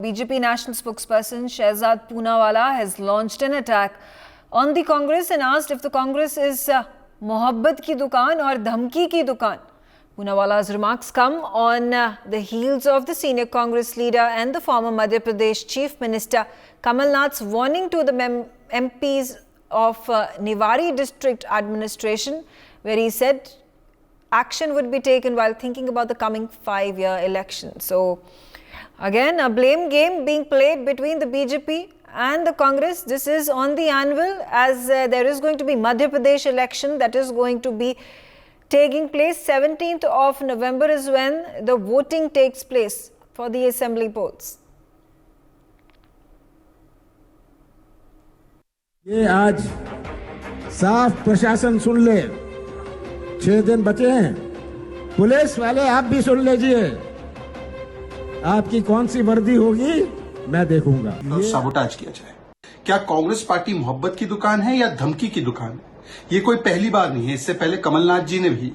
BJP national spokesperson Shehzad Poonawalla has launched an attack on the Congress and asked if the Congress is mohabbat ki dukaan or dhamki ki dukaan. Poonawalla's remarks come on the heels of the senior Congress leader and the former Madhya Pradesh Chief Minister Kamal Nath's warning to the MPs of Niwari district administration, where he said action would be taken while thinking about the coming 5-year election. So again, a blame game being played between the BJP and the Congress. This is on the anvil as there is going to be Madhya Pradesh election that is going to be taking place. 17th of November is when the voting takes place for the assembly polls. ये आज साफ प्रशासन सुन ले, 6 दिन बचे हैं। Police वाले आप भी सुन लीजिए, आपकी कौन सी वर्दी होगी मैं देखूंगा। साबोटाज किया जाए। क्या कांग्रेस पार्टी मोहब्बत की दुकान है या धमकी की दुकान है? ये कोई पहली बार नहीं है। इससे पहले कमलनाथ जी ने भी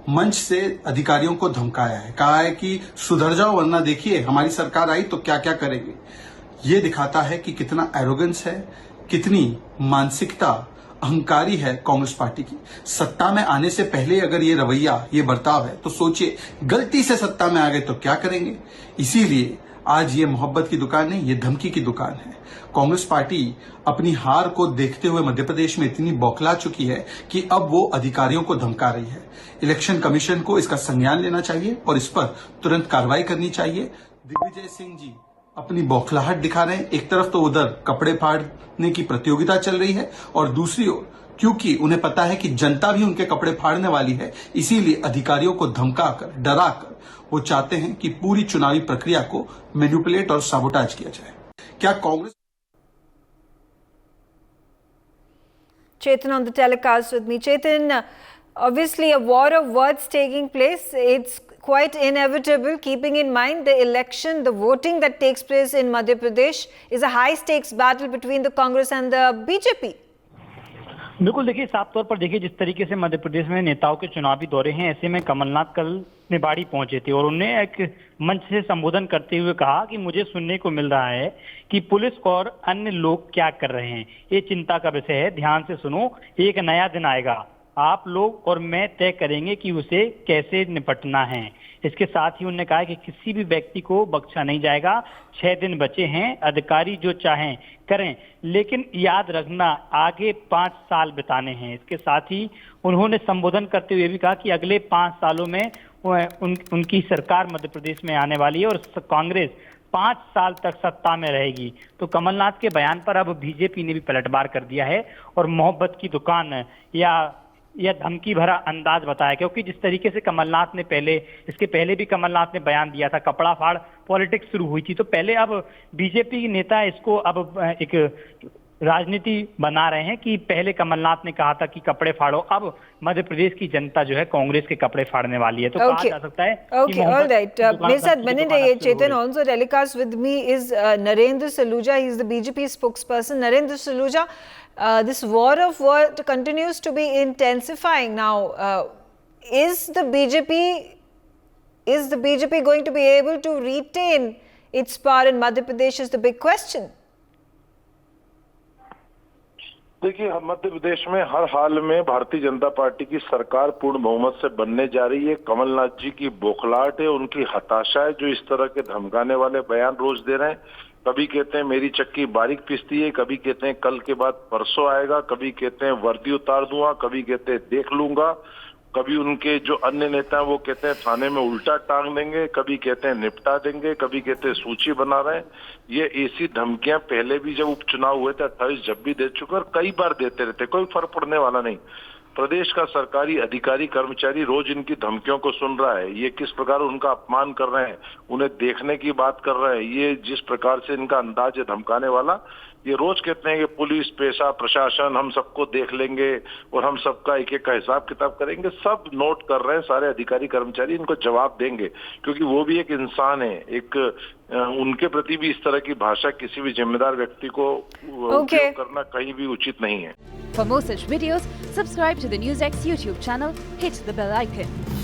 मंच से अधिकारियों को धमकाया है, कहा है कि सुधर जाओ वरना देखिए हमारी सरकार आई तो क्या क्या करेंगे। ये दिखाता है कि कितना एरोगेंस है, कितनी मानसिकता अहंकारी है कांग्रेस पार्टी की। सत्ता में आने से पहले अगर ये रवैया, ये बर्ताव है तो सोचिए गलती से सत्ता में आ गए तो क्या करेंगे। इसीलिए आज ये मोहब्बत की दुकान नहीं, ये धमकी की दुकान है। कांग्रेस पार्टी अपनी हार को देखते हुए मध्य प्रदेश में इतनी बौखला चुकी है कि अब वो अधिकारियों को धमका रही है। इलेक्शन कमीशन को इसका संज्ञान लेना चाहिए और इस पर तुरंत कार्रवाई करनी चाहिए। दिग्विजय सिंह जी अपनी बौखलाहट दिखा रहे हैं। एक तरफ तो उधर कपड़े फाड़ने की प्रतियोगिता चल रही है और दूसरी ओर क्योंकि उन्हें पता है कि जनता भी उनके कपड़े फाड़ने वाली है, इसीलिए अधिकारियों को धमकाकर, डराकर वो चाहते हैं कि पूरी चुनावी प्रक्रिया को मैनिपुलेट और साबोटाज किया जाए। क्या Congress Chetan on the telecast with me. Chetan, obviously a war of words taking place. It's quite inevitable, keeping in mind the election, the voting that takes place in Madhya Pradesh is a high stakes battle between the Congress and the BJP. बिल्कुल, देखिए साफ तौर पर देखिए जिस तरीके से मध्य प्रदेश में नेताओं के चुनावी दौरे हैं, ऐसे में कमलनाथ कल निवाड़ी पहुंचे थे और उन्हें एक मंच से संबोधन करते हुए कहा कि मुझे सुनने को मिल रहा है कि पुलिस और अन्य लोग क्या कर रहे हैं, ये चिंता का विषय है। ध्यान से सुनो, एक नया दिन आएगा, आप लोग और मैं तय करेंगे कि उसे कैसे निपटना है। इसके साथ ही उन्होंने कहा कि किसी भी व्यक्ति को बख्शा नहीं जाएगा। 6 दिन बचे हैं, अधिकारी जो चाहें करें, लेकिन याद रखना आगे 5 साल बिताने हैं। इसके साथ ही उन्होंने संबोधन करते हुए भी कहा कि अगले 5 सालों में उनकी सरकार मध्य प्रदेश में आने वाली है और कांग्रेस 5 साल तक सत्ता में रहेगी। तो कमलनाथ के बयान पर अब बीजेपी ने भी पलटवार कर दिया है और मोहब्बत की दुकान या धमकी भरा अंदाज बताया, क्योंकि जिस तरीके से कमलनाथ ने इसके पहले भी कमलनाथ ने बयान दिया था, कपड़ा फाड़ पॉलिटिक्स शुरू हुई थी, तो पहले अब बीजेपी नेता इसको अब एक राजनीति बना रहे हैं कि पहले कमलनाथ ने कहा था कि कपड़े फाड़ो, अब मध्य प्रदेश की जनता जो है कांग्रेस के कपड़े फाड़ने वाली है। तो कहा जा सकता है कि ऑलराइट, मेरे साथ बने रहिए Chetan. Also telecast with me is Narendra Saluja, he is the BJP spokesperson. Narendra Saluja, this war of word continues to be intensifying now. Is the BJP going to be able to retain its power in Madhya Pradesh is the big question. देखिए, मध्य प्रदेश में हर हाल में Bharatiya Janata party की सरकार पूर्ण बहुमत से बनने जा रही है। कमलनाथ जी की बौखलाहट है, उनकी हताशा है, जो इस तरह के धमकाने वाले बयान रोज दे रहे हैं। कभी कहते हैं मेरी चक्की बारीक पिसती है, कभी कहते हैं कल के बाद परसों आएगा, कभी कहते हैं वर्दी उतार दूंगा, कभी कहते हैं देख लूंगा, कभी उनके जो अन्य नेता हैं वो कहते हैं थाने में उल्टा टांग देंगे, कभी कहते हैं निपटा देंगे, कभी कहते हैं सूची बना रहे हैं। ये ऐसी धमकियां पहले भी जब उपचुनाव हुए थे 28 जब भी दे चुके और कई बार देते रहते, कोई फर्क पड़ने वाला नहीं। प्रदेश का सरकारी अधिकारी कर्मचारी रोज इनकी धमकियों को सुन रहा है। ये किस प्रकार उनका अपमान कर रहे हैं, उन्हें देखने की बात कर रहे हैं। ये जिस प्रकार से इनका अंदाज है धमकाने वाला, ये रोज कहते हैं कि पुलिस, पेशा, प्रशासन हम सबको देख लेंगे और हम सबका एक एक का हिसाब किताब करेंगे। सब नोट कर रहे हैं, सारे अधिकारी कर्मचारी इनको जवाब देंगे, क्योंकि वो भी एक इंसान है। एक उनके प्रति भी इस तरह की भाषा किसी भी जिम्मेदार व्यक्ति को उपयोग करना कहीं भी उचित नहीं है। For more such videos, subscribe to the NewsX YouTube channel, hit the bell icon.